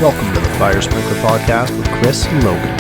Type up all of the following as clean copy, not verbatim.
Welcome to the Fire Sprinkler Podcast with Chris and Logan.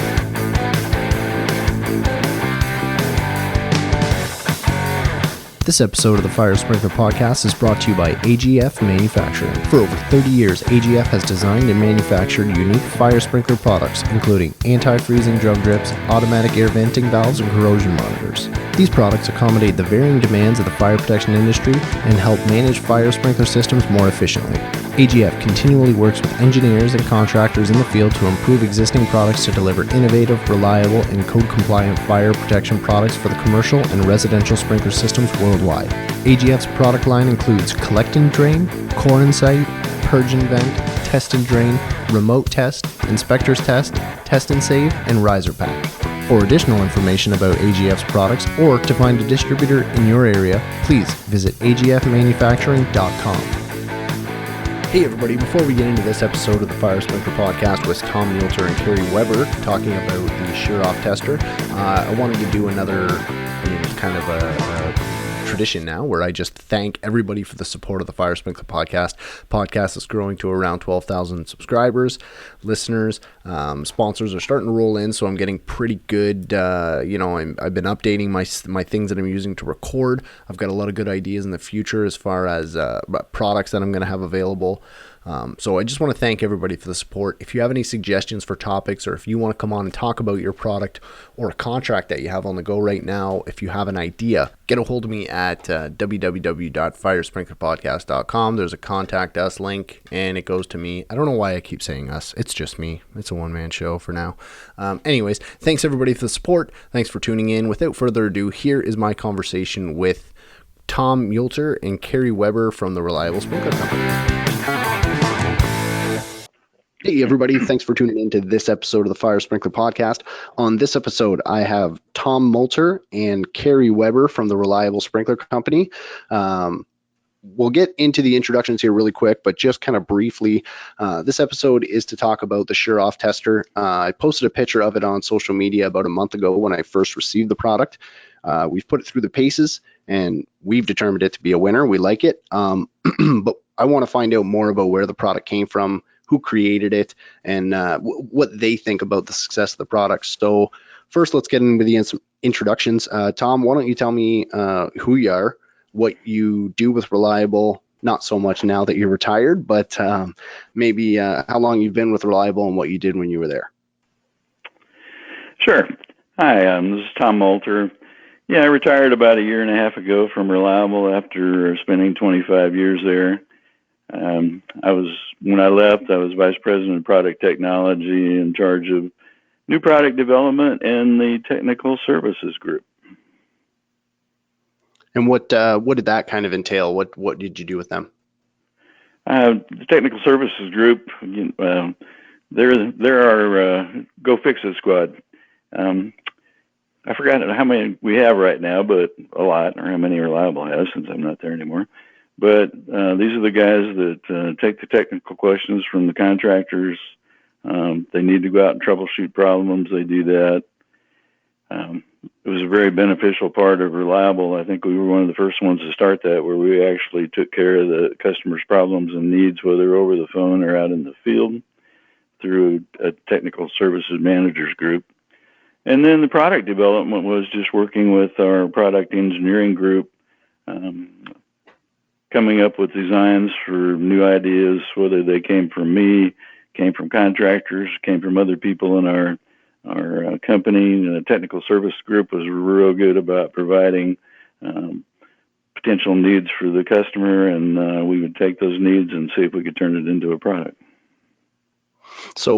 This episode of the Fire Sprinkler Podcast is brought to you by AGF Manufacturing. For over 30 years, AGF has designed and manufactured unique fire sprinkler products, including anti-freezing drum drips, automatic air venting valves, and corrosion monitors. These products accommodate the varying demands of the fire protection industry and help manage fire sprinkler systems more efficiently. AGF continually works with engineers and contractors in the field to improve existing products to deliver innovative, reliable, and code-compliant fire protection products for the commercial and residential sprinkler systems worldwide. AGF's product line includes Collect and Drain, Core and Sight, Purge and Vent, Test and Drain, Remote Test, Inspector's Test, Test and Save, and Riser Pack. For additional information about AGF's products or to find a distributor in your area, please visit agfmanufacturing.com. Hey everybody, before we get into this episode of the Fire Sprinkler Podcast with Tom Multer and Cary talking about the shear-off tester, I wanted to do another kind of a tradition now where I just thank everybody for the support of the Fire Sprinkler Podcast. Podcast is growing to around 12,000 subscribers, listeners, sponsors are starting to roll in, so I'm getting pretty good. I've been updating my things that I'm using to record. I've got a lot of good ideas in the future as far as products that I'm going to have available. So I just want to thank everybody for the support. If you have any suggestions for topics, or if you want to come on and talk about your product or a contract that you have on the go right now, if you have an idea, get a hold of me at www.firesprinklerpodcast.com. There's a contact us link and it goes to me. I don't know why I keep saying us. It's just me. It's a one-man show for now. Anyways, thanks everybody for the support. Thanks for tuning in. Without further ado, here is my conversation with Tom Multer and Cary from the Reliable Sprinkler Company. Hey everybody, thanks for tuning in to this episode of the Fire Sprinkler Podcast. On this episode, I have Tom Multer and Cary from the Reliable Sprinkler Company. We'll get into the introductions here really quick, but just kind of briefly, this episode is to talk about the shear-off tester. I posted a picture of it on social media about a month ago when I first received the product. We've put it through the paces, and we've determined it to be a winner. We like it, but I want to find out more about where the product came from, who created it, and what they think about the success of the product. So first, let's get into the introductions. Tom, why don't you tell me who you are, what you do with Reliable, not so much now that you're retired, but maybe how long you've been with Reliable and what you did when you were there. Sure. Hi, this is Tom Multer. Yeah, I retired about a year and a half ago from Reliable after spending 25 years there. When I left, I was Vice President of Product Technology in charge of new product development and the Technical Services Group. And what did that kind of entail? What did you do with them? The Technical Services Group, they're our Go Fix It squad. I forgot how many we have right now, but a lot, or how many Reliable has since I'm not there anymore. But these are the guys that take the technical questions from the contractors. They need to go out and troubleshoot problems. They do that. It was a very beneficial part of Reliable. I think we were one of the first ones to start that, where we actually took care of the customer's problems and needs, whether over the phone or out in the field, through a technical services managers group. And then the product development was just working with our product engineering group, coming up with designs for new ideas, whether they came from me, came from contractors, came from other people in our company. And the technical service group was real good about providing potential needs for the customer, and we would take those needs and see if we could turn it into a product. So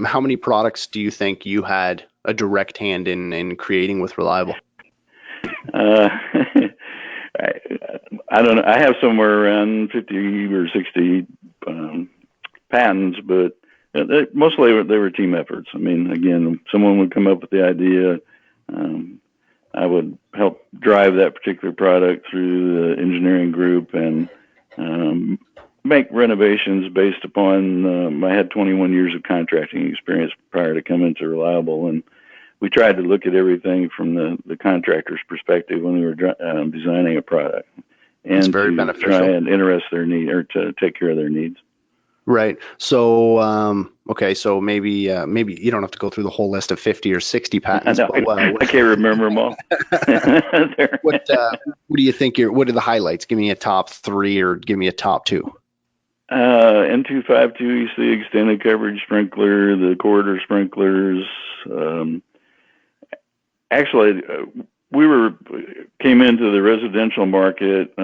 how many products do you think you had a direct hand in creating with Reliable? I don't know. I have somewhere around 50 or 60 patents, but mostly they were team efforts. I mean, again, someone would come up with the idea. I would help drive that particular product through the engineering group and make renovations based upon, I had 21 years of contracting experience prior to coming to Reliable, and we tried to look at everything from the contractor's perspective when we were designing a product, and very beneficial. Try and interest their need or to take care of their needs. Right. So, okay. So maybe you don't have to go through the whole list of 50 or 60 I patents, know but I can't remember them all. There. what do you think what are the highlights? Give me a top three or give me a top two. N252, you see extended coverage sprinkler, the corridor sprinklers. Actually, we came into the residential market,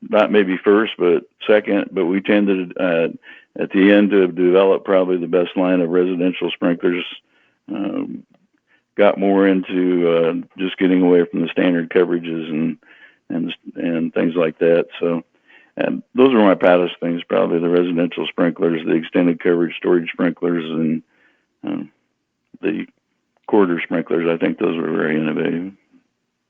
not maybe first, but second, but we tended at the end to develop probably the best line of residential sprinklers. Got more into just getting away from the standard coverages and things like that. So, and those are my proudest things, probably the residential sprinklers, the extended coverage storage sprinklers, and the corridor sprinklers. I think those were very innovative.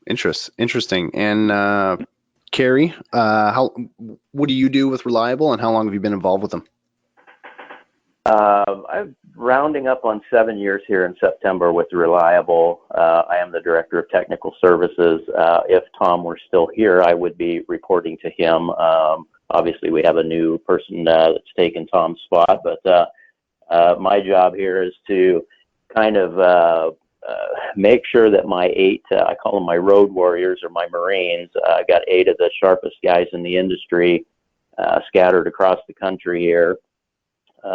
Interesting. And Carey, what do you do with Reliable, and how long have you been involved with them? I'm rounding up on 7 years here in September with Reliable. I am the Director of Technical Services. If Tom were still here, I would be reporting to him. Obviously, we have a new person that's taken Tom's spot, but my job here is to kind of make sure that my I call them my road warriors or my Marines. I got 8 of the sharpest guys in the industry scattered across the country here.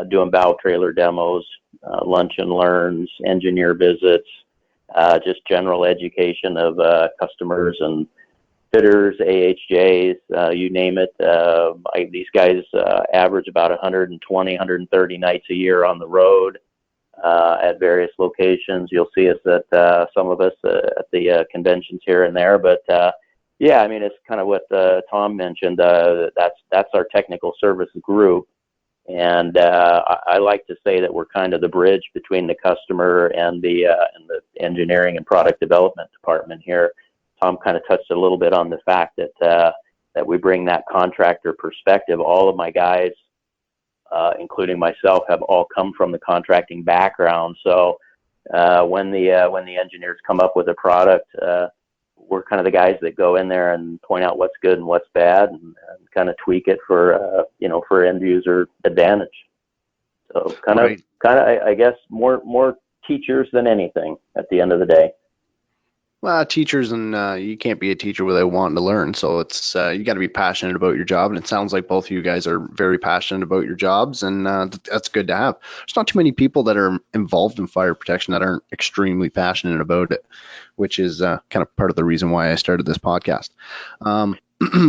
Doing bow trailer demos, lunch and learns, engineer visits, just general education of customers and fitters, AHJs, you name it. These guys average about 120, 130 nights a year on the road at various locations. You'll see us at some of us at the conventions here and there. But yeah, I mean, it's kind of what Tom mentioned. That's our technical service group. And I like to say that we're kind of the bridge between the customer and the engineering and product development department here. Tom kind of touched a little bit on the fact that we bring that contractor perspective. All of my guys, including myself, have all come from the contracting background. So when the engineers come up with a product, we're kind of the guys that go in there and point out what's good and what's bad, and kind of tweak it for end user advantage. So kind of, I guess more teachers than anything at the end of the day. Well, teachers, and you can't be a teacher without wanting to learn. So it's you got to be passionate about your job, and it sounds like both of you guys are very passionate about your jobs, and that's good to have. There's not too many people that are involved in fire protection that aren't extremely passionate about it, which is kind of part of the reason why I started this podcast.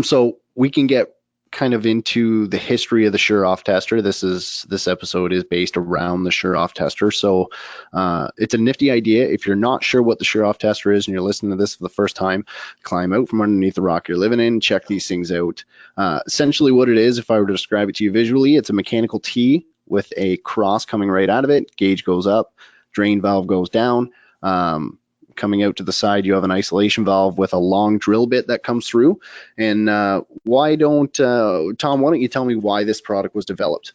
So we can get kind of into the history of the Sure-Off tester. This episode is based around the Sure-Off tester. So it's a nifty idea. If you're not sure what the Sure-Off tester is and you're listening to this for the first time, climb out from underneath the rock you're living in, check these things out. Essentially what it is, if I were to describe it to you visually, it's a mechanical T with a cross coming right out of it. Gauge goes up, drain valve goes down. Coming out to the side, you have an isolation valve with a long drill bit that comes through. And Tom, why don't you tell me why this product was developed?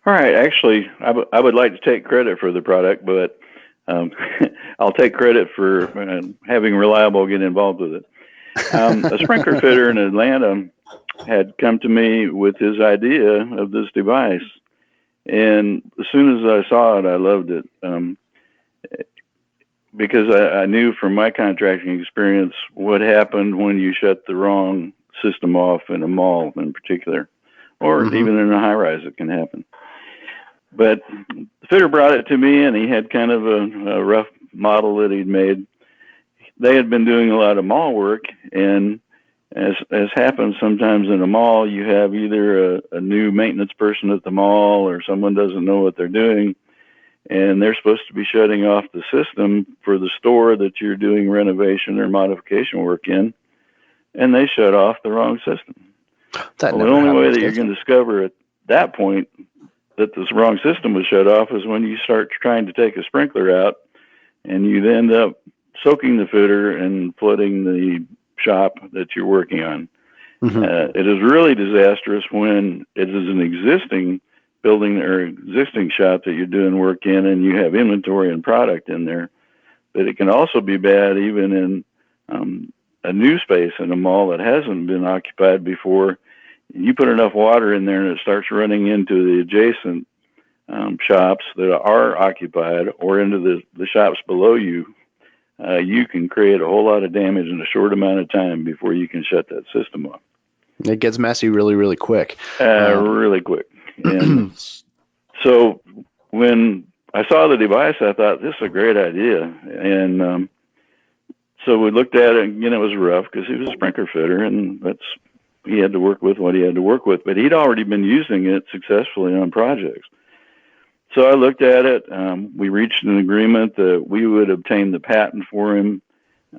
All right. Actually, I would like to take credit for the product, but I'll take credit for having Reliable get involved with it. A sprinkler fitter in Atlanta had come to me with his idea of this device. And as soon as I saw it, I loved it. Because I knew from my contracting experience what happened when you shut the wrong system off in a mall in particular, or even in a high rise, it can happen. But the fitter brought it to me, and he had kind of a rough model that he'd made. They had been doing a lot of mall work, and as happens sometimes in a mall, you have either a new maintenance person at the mall or someone doesn't know what they're doing. And they're supposed to be shutting off the system for the store that you're doing renovation or modification work in, and they shut off the wrong system. The only way that you're going to discover at that point that this wrong system was shut off is when you start trying to take a sprinkler out, and you end up soaking the fitter and flooding the shop that you're working on. It is really disastrous when it is an existing building or existing shop that you're doing work in and you have inventory and product in there. But it can also be bad even in a new space in a mall that hasn't been occupied before. you put enough water in there and it starts running into the adjacent shops that are occupied or into the shops below you, you can create a whole lot of damage in a short amount of time before you can shut that system off. It gets messy really, really quick. Really quick. And so when I saw the device, I thought, this is a great idea. And so we looked at it, and, it was rough because he was a sprinkler fitter, and he had to work with what he had to work with. But he'd already been using it successfully on projects. So I looked at it. We reached an agreement that we would obtain the patent for him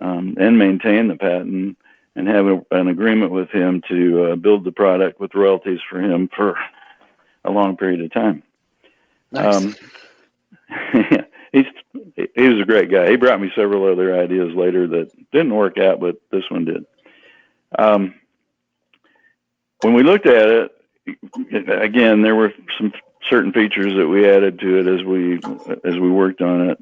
and maintain the patent and have an agreement with him to build the product with royalties for him for a long period of time. Nice. He was a great guy. He brought me several other ideas later that didn't work out, but this one did. When we looked at it, again, there were some certain features that we added to it as we worked on it.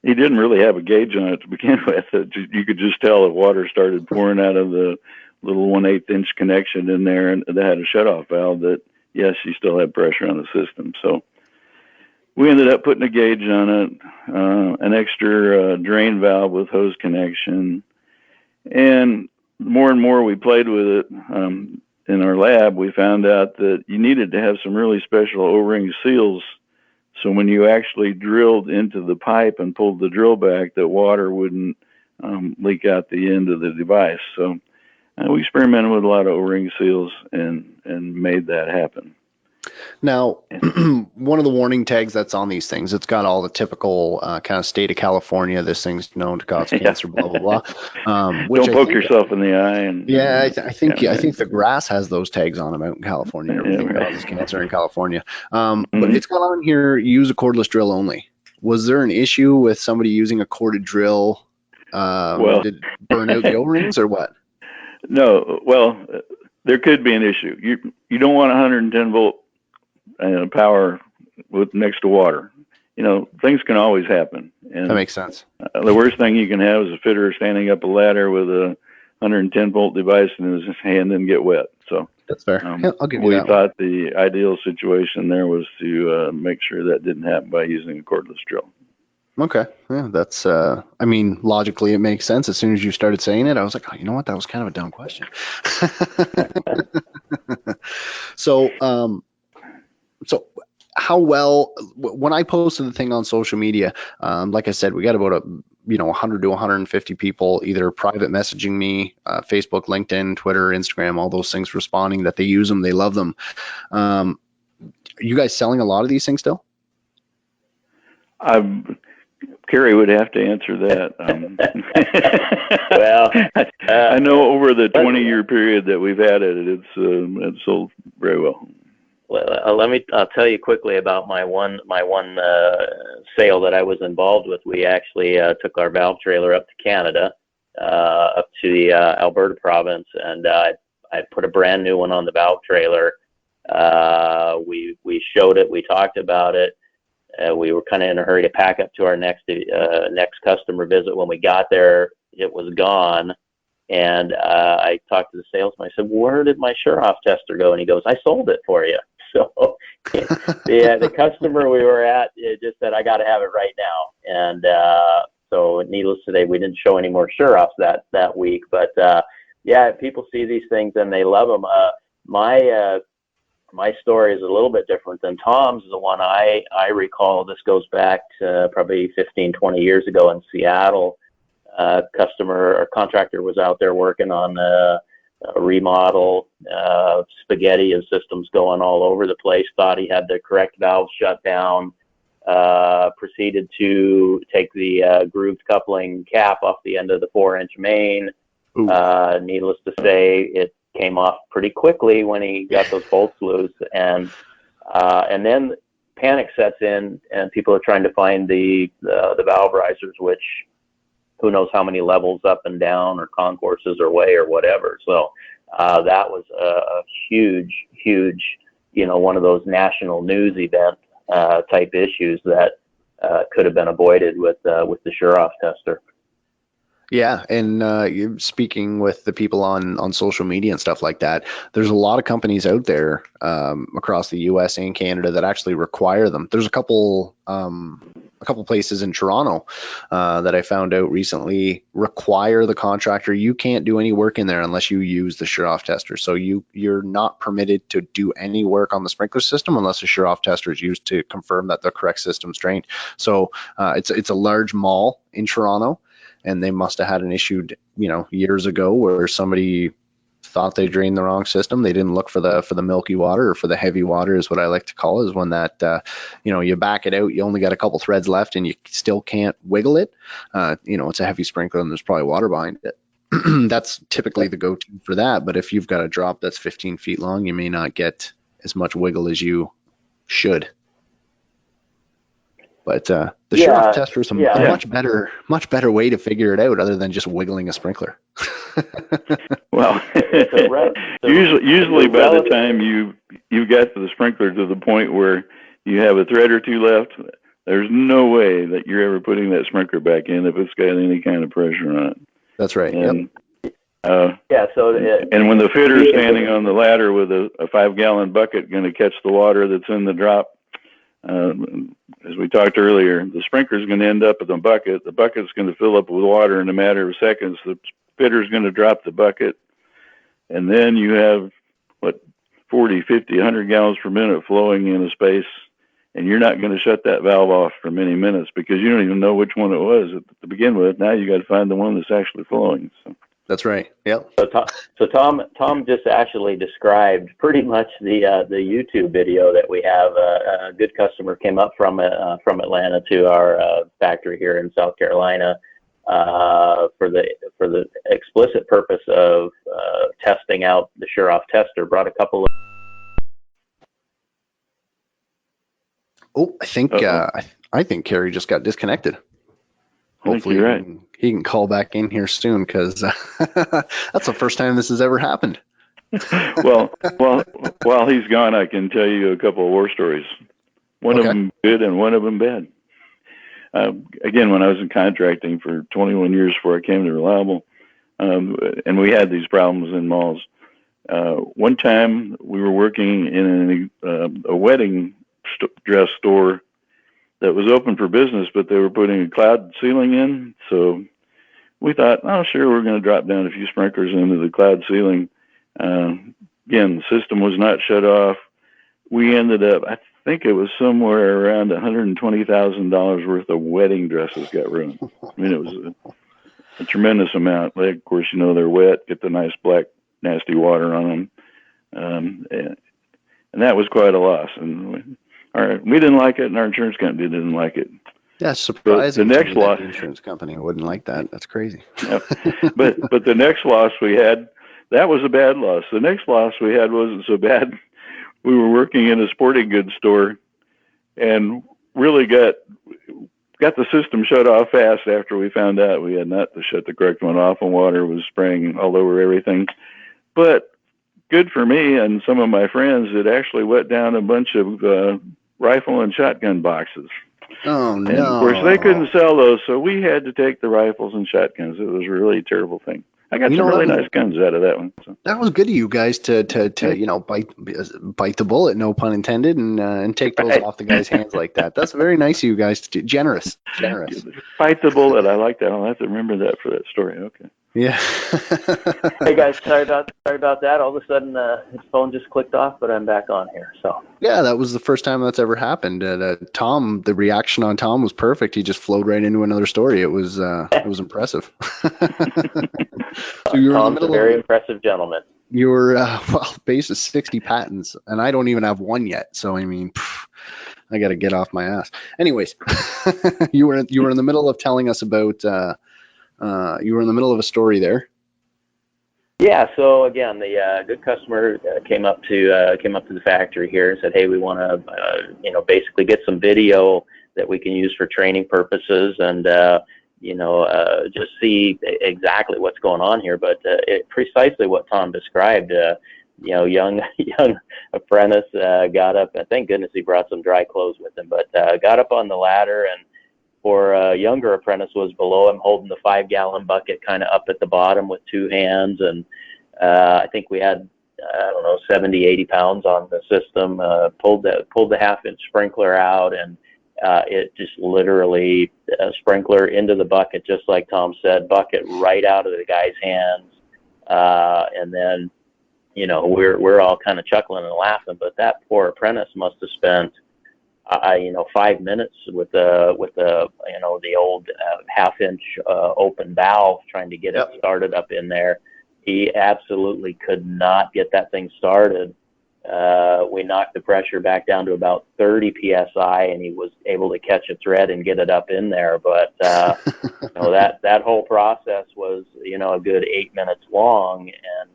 He didn't really have a gauge on it to begin with. You could just tell that water started pouring out of the little 1/8 inch connection in there, and that had a shutoff valve that, yes, you still had pressure on the system. So we ended up putting a gauge on it, an extra drain valve with hose connection. And more we played with it in our lab, we found out that you needed to have some really special O-ring seals. So when you actually drilled into the pipe and pulled the drill back, that water wouldn't leak out the end of the device. So we experimented with a lot of O-ring seals and made that happen. Now, one of the warning tags that's on these things, it's got all the typical kind of state of California, this thing's known to cause cancer, blah, blah, blah. Don't poke yourself in the eye. And I think the grass has those tags on them out in California. Everything causes cancer in California. But it's got on here, use a cordless drill only. Was there an issue with somebody using a corded drill? Did it burn out the O-rings or what? No, well, there could be an issue. You don't want 110 volt power next to water. Things can always happen. And that makes sense. The worst thing you can have is a fitter standing up a ladder with a 110 volt device and his hand didn't get wet. So that's fair. I'll give you that. We thought the ideal situation there was to make sure that didn't happen by using a cordless drill. Okay. Yeah, that's, logically it makes sense. As soon as you started saying it, I was like, oh, you know what? That was kind of a dumb question. So how well, when I posted the thing on social media, like I said, we got about 100 to 150 people either private messaging me, Facebook, LinkedIn, Twitter, Instagram, all those things responding that they use them, they love them. Are you guys selling a lot of these things still? Carey would have to answer that. Well, I know over the 20-year period that we've had it, it's sold very well. Well, I'll tell you quickly about my one sale that I was involved with. We actually took our valve trailer up to Canada, up to the Alberta province, and I put a brand new one on the valve trailer. We showed it, we talked about it. We were kind of in a hurry to pack up to our next customer visit. When we got there, it was gone. And I talked to the salesman. I said, "Where did my Shuroff tester go?" And he goes, "I sold it for you." So the customer we were at just said, "I got to have it right now." And so needless to say, we didn't show any more Shuroffs that week. But people see these things and they love them. My story is a little bit different than Tom's. The one I recall, this goes back to probably 15, 20 years ago in Seattle. Customer or contractor was out there working on a remodel, spaghetti of systems going all over the place, thought he had the correct valve shut down, proceeded to take the grooved coupling cap off the end of the 4-inch main. Needless to say, it came off pretty quickly when he got those bolts loose, and then panic sets in, and people are trying to find the valve risers, which who knows how many levels up and down or concourses or way or whatever. So that was a huge, one of those national news event type issues that could have been avoided with the Shuroff tester. Yeah, and speaking with the people on social media and stuff like that, there's a lot of companies out there across the U.S. and Canada that actually require them. There's a couple places in Toronto that I found out recently require the contractor. You can't do any work in there unless you use the shear-off tester. So you're not permitted to do any work on the sprinkler system unless a shear-off tester is used to confirm that the correct system's drained. So it's a large mall in Toronto. And they must have had an issue, years ago where somebody thought they drained the wrong system. They didn't look for the milky water, or for the heavy water is what I like to call it, is when that, you back it out, you only got a couple threads left and you still can't wiggle it. It's a heavy sprinkler and there's probably water behind it. That's typically the go-to for that. But if you've got a drop that's 15 feet long, you may not get as much wiggle as you should. But the shear-off tester is a much better way to figure it out, other than just wiggling a sprinkler. Well, usually by the time you get the sprinkler to the point where you have a thread or two left, there's no way that you're ever putting that sprinkler back in if it's got any kind of pressure on it. That's right. And, yep. And when the fitter's standing on the ladder with a 5-gallon bucket going to catch the water that's in the drop, as we talked earlier, the sprinkler's going to end up in the bucket. The bucket's going to fill up with water in a matter of seconds. The fitter's going to drop the bucket, and then you have 40, 50, 100 gallons per minute flowing in a space, and you're not going to shut that valve off for many minutes because you don't even know which one it was to begin with. Now you got to find the one that's actually flowing. So. That's right. Yep. So Tom just actually described pretty much the YouTube video that we have. A good customer came up from Atlanta to our factory here in South Carolina for the explicit purpose of testing out the shear-off tester. Brought a couple of. Oh, I think Carey just got disconnected. Hopefully he can call back in here soon, because that's the first time this has ever happened. well, while he's gone, I can tell you a couple of war stories. One of them good and one of them bad. Again, when I was in contracting for 21 years before I came to Reliable, and we had these problems in malls. One time we were working in a wedding dress store that was open for business, but they were putting a cloud ceiling in. So we thought, sure, we're going to drop down a few sprinklers into the cloud ceiling. Again, the system was not shut off. We ended up, I think it was somewhere around $120,000 worth of wedding dresses got ruined. I mean, it was a tremendous amount. Of course, they're wet, get the nice black, nasty water on them. And that was quite a loss. And we didn't like it, and our insurance company didn't like it. Yeah, surprising. The next loss, the insurance company wouldn't like that. That's crazy. Yeah. But the next loss we had, that was a bad loss. The next loss we had wasn't so bad. We were working in a sporting goods store, and really got the system shut off fast after we found out we had not to shut the correct one off, and water was spraying all over everything. But good for me and some of my friends, it actually wet down a bunch of rifle and shotgun boxes. Oh, no. And of course, they couldn't sell those, so we had to take the rifles and shotguns. It was a really terrible thing. I got some really nice guns out of that one. So. That was good of you guys to bite the bullet, no pun intended, and take those off the guy's hands like that. That's very nice of you guys to do. Generous. Bite the bullet. I like that. I'll have to remember that for that story. Okay. Yeah. Hey guys, sorry about that. All of a sudden, his phone just clicked off, but I'm back on here. So. Yeah, that was the first time that's ever happened. Tom, the reaction on Tom was perfect. He just flowed right into another story. It was impressive. So Tom's a very impressive gentleman. You're base is 60 patents, and I don't even have one yet. So I mean, I got to get off my ass. Anyways, you were in the middle of telling us about. You were in the middle of a story there. Yeah. So again, the good customer came up to the factory here and said, "Hey, we want to, basically get some video that we can use for training purposes, and just see exactly what's going on here." But precisely what Tom described. Young apprentice got up. And thank goodness he brought some dry clothes with him. But got up on the ladder and for a younger apprentice was below him, holding the 5-gallon bucket kind of up at the bottom with 2 hands. And I think we had, I don't know, 70, 80 pounds on the system, pulled the half-inch sprinkler out, and it just literally sprinkler into the bucket, just like Tom said, bucket right out of the guy's hands. And then, we're all kind of chuckling and laughing, but that poor apprentice must have spent, 5 minutes with the old half-inch open valve trying to get it started up in there. He absolutely could not get that thing started. We knocked the pressure back down to about 30 psi, and he was able to catch a thread and get it up in there. But that whole process was a good 8 minutes long, and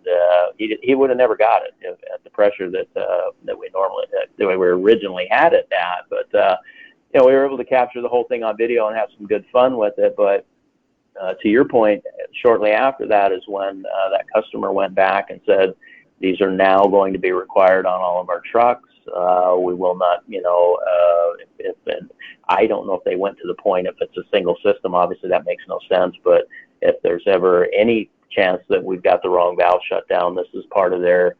he would have never got it at the pressure that we originally had it at. But we were able to capture the whole thing on video and have some good fun with it. But to your point, shortly after that is when that customer went back and said, these are now going to be required on all of our trucks. We will not, and I don't know if they went to the point, if it's a single system, obviously that makes no sense, but if there's ever any chance that we've got the wrong valve shut down, this is part of their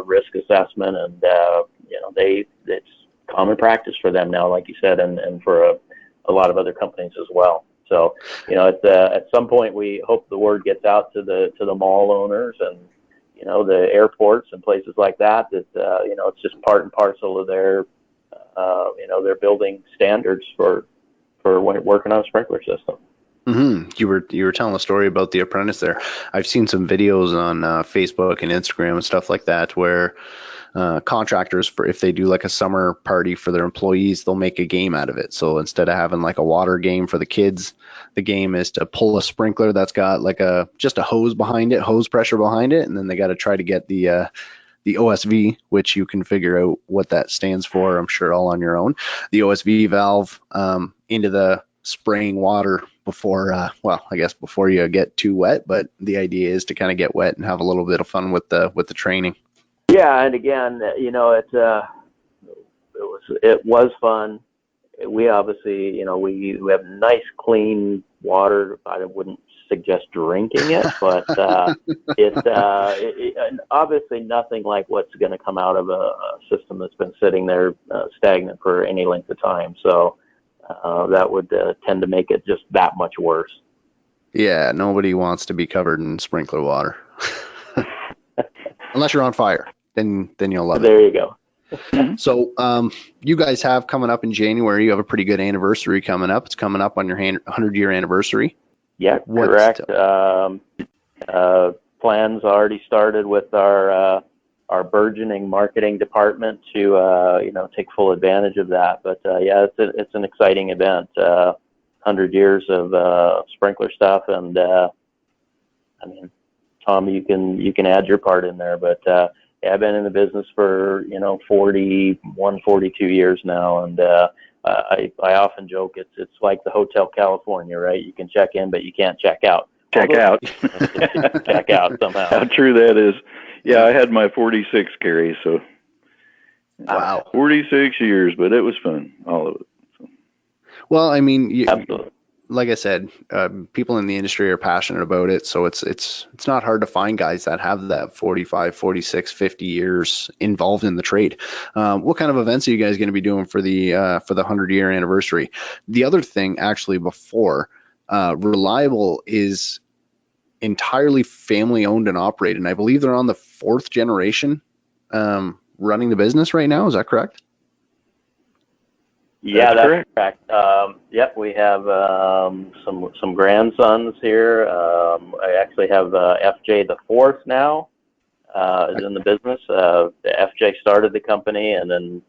risk assessment, and, it's common practice for them now, like you said, and for a lot of other companies as well. So, at some point, we hope the word gets out to the mall owners and, the airports and places like that, it's just part and parcel of their building standards for working on a sprinkler system. Mm-hmm. You were telling a story about the apprentice there. I've seen some videos on Facebook and Instagram and stuff like that where contractors, if they do like a summer party for their employees, they'll make a game out of it. So instead of having like a water game for the kids, the game is to pull a sprinkler that's got like just a hose behind it, hose pressure behind it, and then they got to try to get the OSV, which you can figure out what that stands for, I'm sure, all on your own. The OSV valve into the spraying water before you get too wet. But the idea is to kind of get wet and have a little bit of fun with the training. Yeah, and again, it was fun. We obviously, we have nice, clean water. I wouldn't suggest drinking it, but it's obviously nothing like what's going to come out of a system that's been sitting there stagnant for any length of time. So that would tend to make it just that much worse. Yeah, nobody wants to be covered in sprinkler water. Unless you're on fire, then you'll love it. There you go. So you guys have coming up in January, you have a pretty good anniversary coming up. It's coming up on your 100-year anniversary. Yeah, correct. Plans already started with our burgeoning marketing department to take full advantage of that. But it's an exciting event. 100 years of sprinkler stuff, and Tom, you can add your part in there, but I've been in the business for 41, 42 years now, and I often joke it's like the Hotel California, right? You can check in, but you can't check out. Check out somehow. How true that is. Yeah, I had my 46 Carey, so wow, 46 years, but it was fun, all of it. So. Well, I mean, absolutely. Like I said, people in the industry are passionate about it, so it's not hard to find guys that have that 45, 46, 50 years involved in the trade. What kind of events are you guys going to be doing for the 100-year anniversary? The other thing, actually, before Reliable is entirely family owned and operated, and I believe they're on the 4th generation running the business right now. Is that correct? Yeah, that's correct. Yep, we have some grandsons here. I actually have FJ the 4th now is in the business. The FJ started the company, and then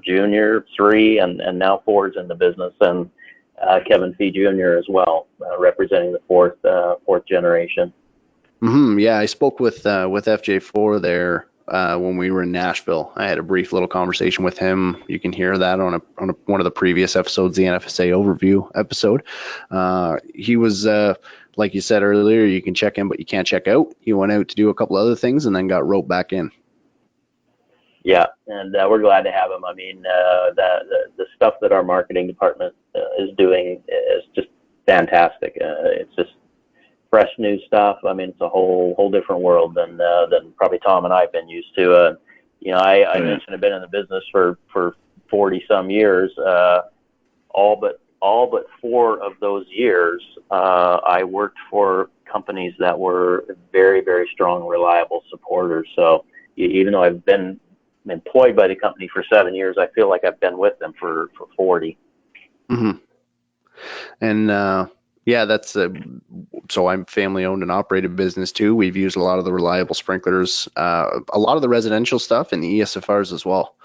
Junior 3, and now 4 is in the business, and Kevin Fee Jr. as well, representing the 4th generation. Mm-hmm. Yeah, I spoke with FJ4 there. When we were in Nashville, I had a brief little conversation with him. You can hear that on one of the previous episodes, the NFSA overview episode. He was, like you said earlier, you can check in, but you can't check out. He went out to do a couple other things and then got roped back in. Yeah, and we're glad to have him. I mean, the stuff that our marketing department is doing is just fantastic. It's just fresh new stuff. I mean, it's a whole different world than probably Tom and I've been used to. I mentioned I've been in the business for 40 some years. All but 4 of those years, I worked for companies that were very, very strong, reliable supporters. So even though I've been employed by the company for 7 years, I feel like I've been with them for 40. Mm-hmm. And that's so I'm family owned and operated business too. We've used a lot of the reliable sprinklers, a lot of the residential stuff, and the ESFRs as well.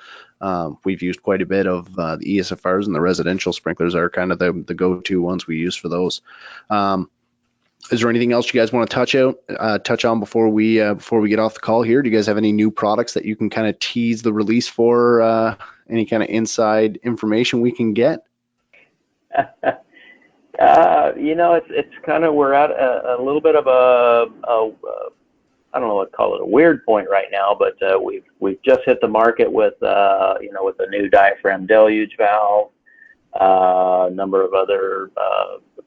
We've used quite a bit of the ESFRs, and the residential sprinklers are kind of the go-to ones we use for those. Is there anything else you guys want to touch on before we get off the call here? Do you guys have any new products that you can kind of tease the release for? Any kind of inside information we can get? It's kind of, we're at a little bit of a I don't know what to call it, a weird point right now, but we've just hit the market with with a new diaphragm deluge valve, a number of other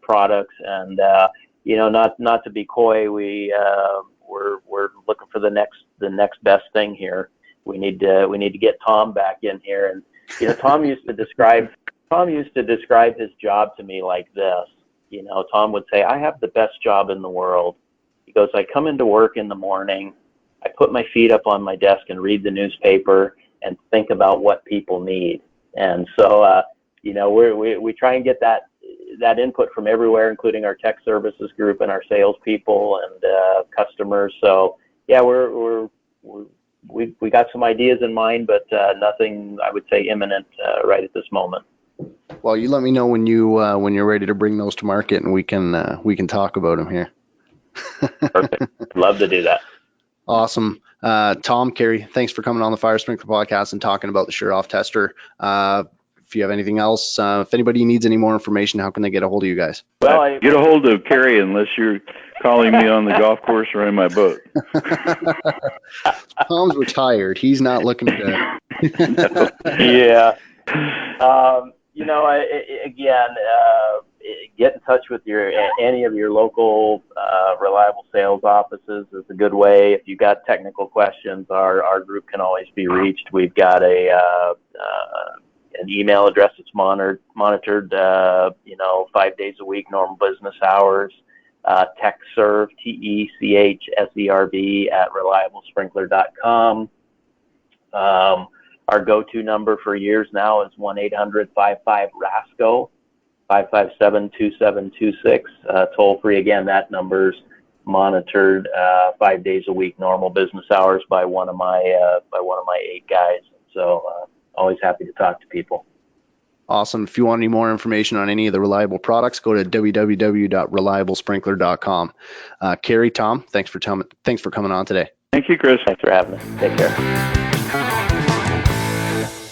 products, and not to be coy, we're looking for the next best thing here. We need to get Tom back in here, and Tom used to describe his job to me like this. Tom would say, "I have the best job in the world." He goes, "I come into work in the morning, I put my feet up on my desk and read the newspaper and think about what people need." And so, we try and get that input from everywhere, including our tech services group and our salespeople and customers. So, yeah, we got some ideas in mind, but nothing, I would say, imminent right at this moment. Well, you let me know when you're ready to bring those to market, and we can talk about them here. Perfect. Love to do that. Awesome. Tom, Carey, thanks for coming on the Fire Sprinkler Podcast and talking about the Sure-Off Tester. If you have anything else, if anybody needs any more information, how can they get a hold of you guys? Well, get a hold of Carey unless you're calling me on the golf course or in my boat. Tom's retired. He's not looking to. Yeah. Get in touch with any of your local reliable sales offices is a good way. If you've got technical questions, our group can always be reached. We've got an email address that's monitored 5 days a week, normal business hours. TechServe, TECHSERV at reliablesprinkler.com. Our go-to number for years now is 1-800-55-RASCO, 557-2726. Toll free again. That number's monitored 5 days a week, normal business hours by one of my 8 guys. So always happy to talk to people. Awesome. If you want any more information on any of the Reliable products, go to www.reliablesprinkler.com. Carey, Tom, thanks for coming on today. Thank you, Chris. Thanks for having us. Take care.